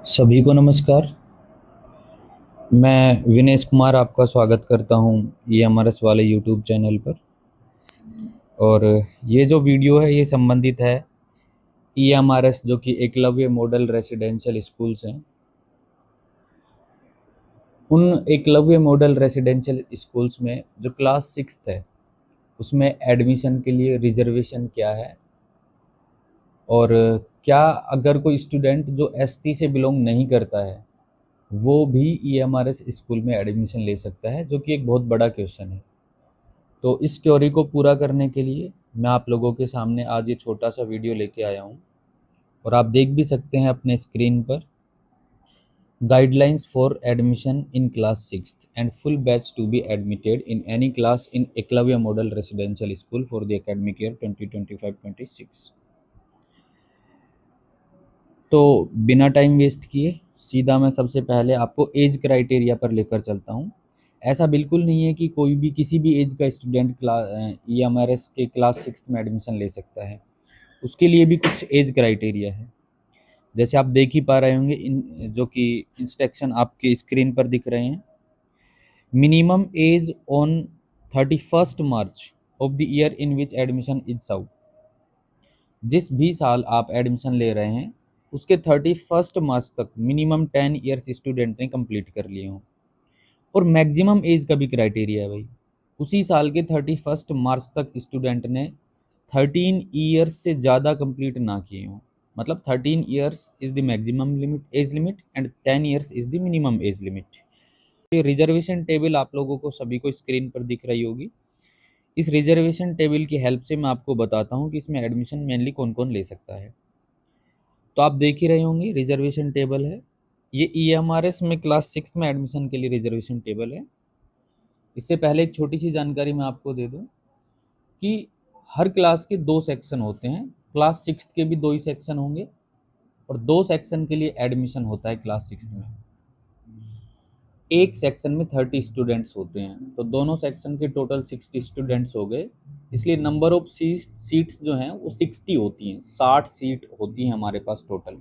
सभी को नमस्कार। मैं विनेश कुमार आपका स्वागत करता हूं EMRS वाले यूट्यूब चैनल पर। और ये जो वीडियो है ये संबंधित है EMRS जो कि एकलव्य मॉडल रेसिडेंशियल स्कूल्स हैं। उन एकलव्य मॉडल रेसिडेंशियल स्कूल्स में जो क्लास 6 है उसमें एडमिशन के लिए रिजर्वेशन क्या है, और क्या अगर कोई स्टूडेंट जो ST से बिलोंग नहीं करता है वो भी EMRS स्कूल में एडमिशन ले सकता है, जो कि एक बहुत बड़ा क्वेश्चन है। तो इस क्वेरी को पूरा करने के लिए मैं आप लोगों के सामने आज ये छोटा सा वीडियो लेके आया हूँ, और आप देख भी सकते हैं अपने स्क्रीन पर। Guidelines for admission in class 6 and full batch to be admitted in any class in Eklavya model residential school for the academic year 2025-26। तो बिना टाइम वेस्ट किए सीधा मैं सबसे पहले आपको एज क्राइटेरिया पर लेकर चलता हूँ। ऐसा बिल्कुल नहीं है कि कोई भी किसी भी एज का स्टूडेंट EMRS के क्लास 6 में एडमिशन ले सकता है। उसके लिए भी कुछ एज क्राइटेरिया है, जैसे आप देख ही पा रहे होंगे इन जो कि इंस्ट्रक्शन आपके स्क्रीन पर दिख रहे हैं। Minimum age on 31 March of the year in which admission is sought. जिस भी साल आप एडमिशन ले रहे हैं उसके 31 मार्च तक मिनिमम 10 ईयर्स स्टूडेंट ने कंप्लीट कर लिए हों। और मैक्सिमम एज का भी क्राइटेरिया है भाई, उसी साल के 31 मार्च तक स्टूडेंट ने 13 ईयर्स से ज़्यादा कंप्लीट ना किए हों। मतलब 13 years is the maximum limit, age limit, and 10 years is the minimum age limit. ये रिजर्वेशन टेबल आप लोगों को सभी को स्क्रीन पर दिख रही होगी। इस रिजर्वेशन टेबल की हेल्प से मैं आपको बताता हूँ कि इसमें एडमिशन मेनली कौन कौन ले सकता है। तो आप देख ही रहे होंगे रिजर्वेशन टेबल है ये। EMRS में क्लास 6 में एडमिशन के लिए रिजर्वेशन टेबल है। इससे पहले एक छोटी सी जानकारी मैं आपको दे दूं कि हर क्लास के 2 सेक्शन होते हैं। क्लास 6 के भी 2 ही सेक्शन होंगे, और 2 सेक्शन के लिए एडमिशन होता है क्लास 6 में। एक सेक्शन में 30 स्टूडेंट्स होते हैं, तो दोनों सेक्शन के टोटल 60 स्टूडेंट्स हो गए। इसलिए नंबर ऑफ सीट्स जो हैं वो 60 होती हैं, 60 सीट होती हैं हमारे पास टोटल।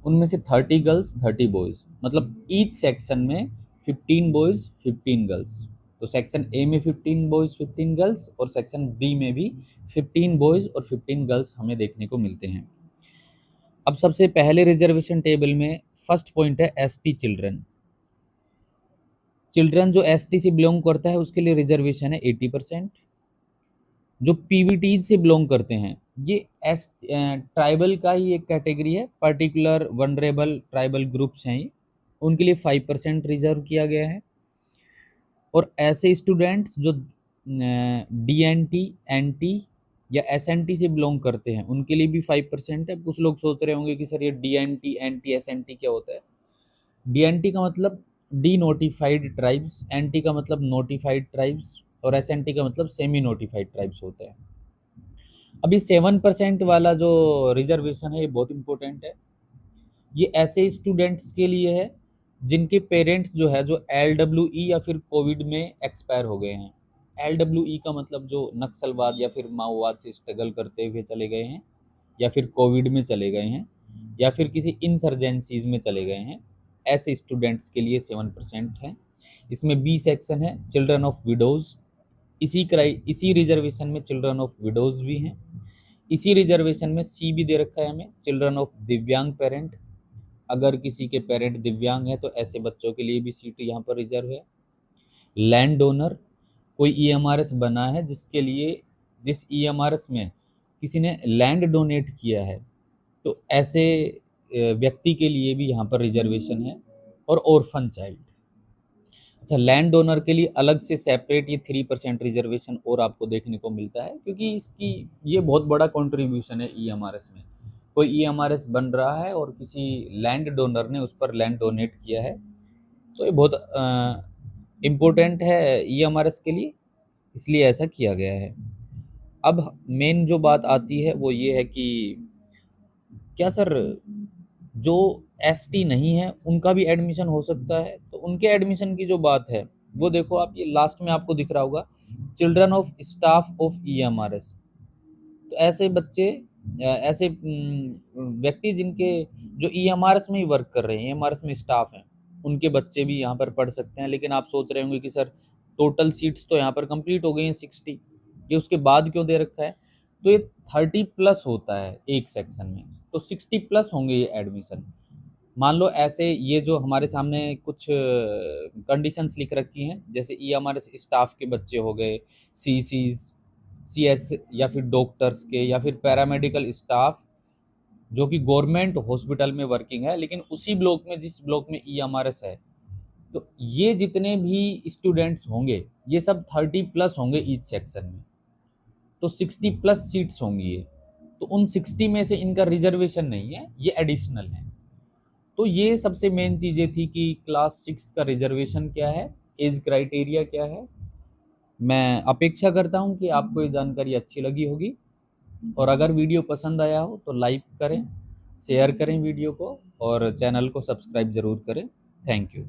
उनमें से 30 गर्ल्स 30 बॉयज़, मतलब ईच सेक्शन में 15 बॉयज़ 15 गर्ल्स। तो सेक्शन ए में 15 बॉयज़ 15 गर्ल्स, और सेक्शन बी में भी 15 बॉयज़ और 15 गर्ल्स हमें देखने को मिलते हैं। अब सबसे पहले रिजर्वेशन टेबल में फर्स्ट पॉइंट है ST चिल्ड्रन। चिल्ड्रन जो ST से बिलोंग करता है उसके लिए रिजर्वेशन है 80%। जो PVT से बिलोंग करते हैं ये ट्राइबल का ही एक कैटेगरी है, पर्टिकुलर वनरेबल ट्राइबल ग्रुप्स हैं ये, उनके लिए 5% रिजर्व किया गया है। और ऐसे स्टूडेंट्स जो DNT NT या SNT से बिलोंग करते हैं उनके लिए भी 5% है। कुछ लोग सोच रहे होंगे कि सर ये DNT NT SNT क्या होता है। DNT का मतलब डी नोटिफाइड ट्राइब्स, NT का मतलब नोटिफाइड ट्राइब्स, और SNT का मतलब सेमी नोटिफाइड ट्राइब्स होता है। अभी 7% वाला जो रिजर्वेशन है ये बहुत इंपॉर्टेंट है। ये ऐसे स्टूडेंट्स के लिए है जिनके पेरेंट्स जो है जो LWE या फिर कोविड में एक्सपायर हो गए हैं। LWE का मतलब जो नक्सलवाद या फिर माओवाद से स्ट्रगल करते हुए चले गए हैं, या फिर कोविड में चले गए हैं, या फिर किसी इंसर्जेंसीज में चले गए हैं। ऐसे स्टूडेंट्स के लिए 7% है। इसमें बी सेक्शन है चिल्ड्रन ऑफ विडोज़। इसी रिजर्वेशन में चिल्ड्रन ऑफ विडोज़ भी हैं। इसी रिजर्वेशन में सी भी दे रखा है हमें, चिल्ड्रन ऑफ दिव्यांग पेरेंट। अगर किसी के पेरेंट दिव्यांग हैं तो ऐसे बच्चों के लिए भी सीट यहाँ पर रिजर्व है। लैंड डोनर, कोई EMRS बना है जिस EMRS में किसी ने लैंड डोनेट किया है, तो ऐसे व्यक्ति के लिए भी यहाँ पर रिजर्वेशन है। और ऑर्फन चाइल्ड। अच्छा, लैंड डोनर के लिए अलग से सेपरेट ये 3% रिजर्वेशन और आपको देखने को मिलता है, क्योंकि इसकी ये बहुत बड़ा कंट्रीब्यूशन है EMRS में। कोई EMRS बन रहा है और किसी लैंड डोनर ने उस पर लैंड डोनेट किया है, तो ये बहुत इम्पोर्टेंट है EMRS के लिए, इसलिए ऐसा किया गया है। अब मेन जो बात आती है वो ये है कि क्या सर जो ST नहीं है उनका भी एडमिशन हो सकता है? तो उनके एडमिशन की जो बात है वो देखो आप, ये लास्ट में आपको दिख रहा होगा children of staff of EMRS। तो ऐसे बच्चे ऐसे व्यक्ति जिनके जो ईएमआरएस में ही वर्क कर रहे हैं, ईएमआरएस में स्टाफ हैं, उनके बच्चे भी यहाँ पर पढ़ सकते हैं। लेकिन आप सोच रहे होंगे कि सर टोटल सीट्स तो यहाँ पर कंप्लीट हो गई हैं 60, ये उसके बाद क्यों दे रखा है? तो ये 30 प्लस होता है एक सेक्शन में, तो 60 प्लस होंगे ये एडमिशन। मान लो ऐसे ये जो हमारे सामने कुछ कंडीशंस लिख रखी हैं, जैसे ईएमआरएस स्टाफ के बच्चे हो गए, सीसीज, सीएस या फिर डॉक्टर्स के या फिर पैरामेडिकल स्टाफ जो कि गवर्नमेंट हॉस्पिटल में वर्किंग है, लेकिन उसी ब्लॉक में जिस ब्लॉक में ईएमआरएस है, तो ये जितने भी स्टूडेंट्स होंगे ये सब 30 प्लस होंगे ईच सेक्शन में, तो 60 प्लस सीट्स होंगी ये। तो उन 60 में से इनका रिजर्वेशन नहीं है, ये एडिशनल है। तो ये सबसे मेन चीज़ें थी कि क्लास 6 का रिजर्वेशन क्या है, एज क्राइटेरिया क्या है। मैं अपेक्षा करता हूँ कि आपको ये जानकारी अच्छी लगी होगी, और अगर वीडियो पसंद आया हो तो लाइक करें, शेयर करें वीडियो को, और चैनल को सब्सक्राइब ज़रूर करें। Thank you.